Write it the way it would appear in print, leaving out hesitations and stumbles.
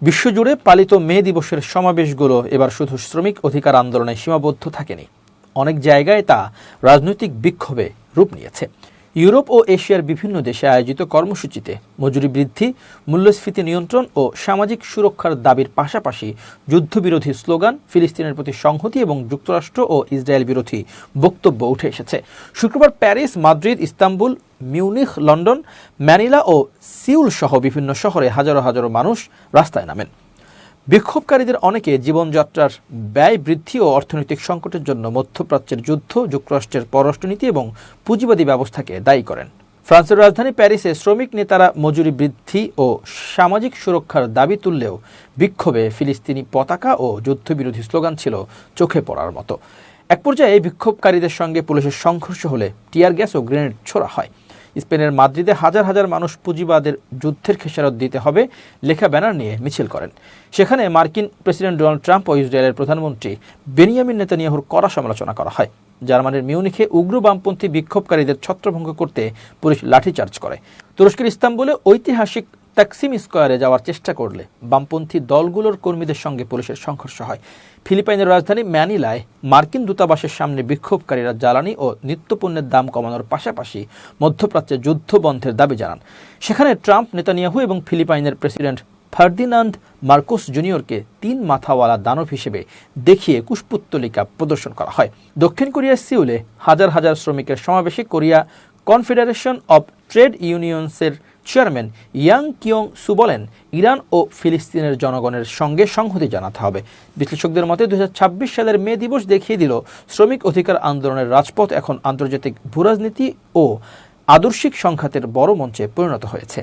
বিশ্বজুড়ে পালিত মে দিবসের সমাবেশগুলো এবার শুধু শ্রমিক অধিকার আন্দোলনে সীমাবদ্ধ থাকেনি, অনেক জায়গায় তা রাজনৈতিক বিক্ষোভে রূপ নিয়েছে। ইউরোপ ও এশিয়ার বিভিন্ন দেশে আয়োজিত কর্মসূচিতে মজুরি বৃদ্ধি, মূল্যস্ফীতি নিয়ন্ত্রণ ও সামাজিক সুরক্ষার দাবির পাশাপাশি যুদ্ধবিরোধী স্লোগান, ফিলিস্তিনের প্রতি সংহতি এবং যুক্তরাষ্ট্র ও ইসরায়েল বিরোধী বক্তব্য উঠে এসেছে। শুক্রবার Paris, Madrid, Istanbul, Munich, London, Manila ও সিউল সহ বিভিন্ন শহরে হাজারো হাজারো মানুষ রাস্তায় নামেন। বিক্ষোভকারীদের অনেকে জীবনযাত্রার ব্যয় বৃদ্ধি ও অর্থনৈতিক সংকটের জন্য মধ্যপ্রাচ্যের যুদ্ধ, যুক্তরাষ্ট্রের পররাষ্ট্রনীতি এবং পুঁজিবাদী ব্যবস্থাকে দায়ী করেন। ফ্রান্সের রাজধানী প্যারিসে শ্রমিক নেতারা মজুরি বৃদ্ধি ও সামাজিক সুরক্ষার দাবি তুললেও বিক্ষোভে ফিলিস্তিনি পতাকা ও যুদ্ধবিরোধী স্লোগান ছিল চোখে পড়ার মতো। এক পর্যায়ে বিক্ষোভকারীদের সঙ্গে পুলিশের সংঘর্ষ হলে টিয়ার গ্যাস ও গ্রেনেড ছোড়া হয়। স্পেনের মাদ্রিদে হাজার হাজার মানুষ পুঁজিবাদের যুদ্ধের খেসারত দিতে হবে লেখা ব্যানার নিয়ে মিছিল করেন। সেখানে মার্কিন প্রেসিডেন্ট ডোনাল্ড ট্রাম্প ও ইসরায়েলের প্রধানমন্ত্রী বেনিয়ামিন নেতানিয়াহুর কড়া সমালোচনা করা হয়। জার্মানির মিউনিখে উগ্র বামপন্থী বিক্ষোভকারীদের ছত্রভঙ্গ করতে পুলিশ লাঠিচার্জ করে। তুরস্কের ইস্তাম্বুলে ঐতিহাসিক তাকসিম স্কয়ারে যাওয়ার চেষ্টা করলে বামপন্থী দলগুলোর কর্মীদের সঙ্গে পুলিশের সংঘর্ষ হয়। ফিলিপাইনের রাজধানী ম্যানিলায় মার্কিন দূতাবাসের সামনে বিক্ষোভকারীরা জ্বালানি ও নিত্যপণ্যের দাম কমানোর পাশাপাশি মধ্যপ্রাচ্যে যুদ্ধ বন্ধের দাবি জানান। সেখানে ট্রাম্প, নেতানিয়াহু এবং ফিলিপাইনের প্রেসিডেন্ট ফার্দিনান্দ মার্কোস জুনিয়রকে 3 মাথাওয়ালা দানব হিসেবে দেখিয়ে কুশপুত্তলিকা প্রদর্শন করা হয়। দক্ষিণ কোরিয়ার সিউলে হাজার হাজার শ্রমিকের সমাবেশে কোরিয়া কনফেডারেশন অব ট্রেড ইউনিয়নসের চেয়ারম্যান ইয়াং কিয়ং সু বলেন, ইরান ও ফিলিস্তিনের জনগণের সঙ্গে সংহতি জানাতে হবে। বিশ্লেষকদের মতে 2026 সালের মে দিবস দেখিয়ে দিল শ্রমিক অধিকার আন্দোলনের রাজপথ এখন আন্তর্জাতিক ভূরাজনীতি ও আদর্শিক সংঘাতের বড় মঞ্চে পরিণত হয়েছে।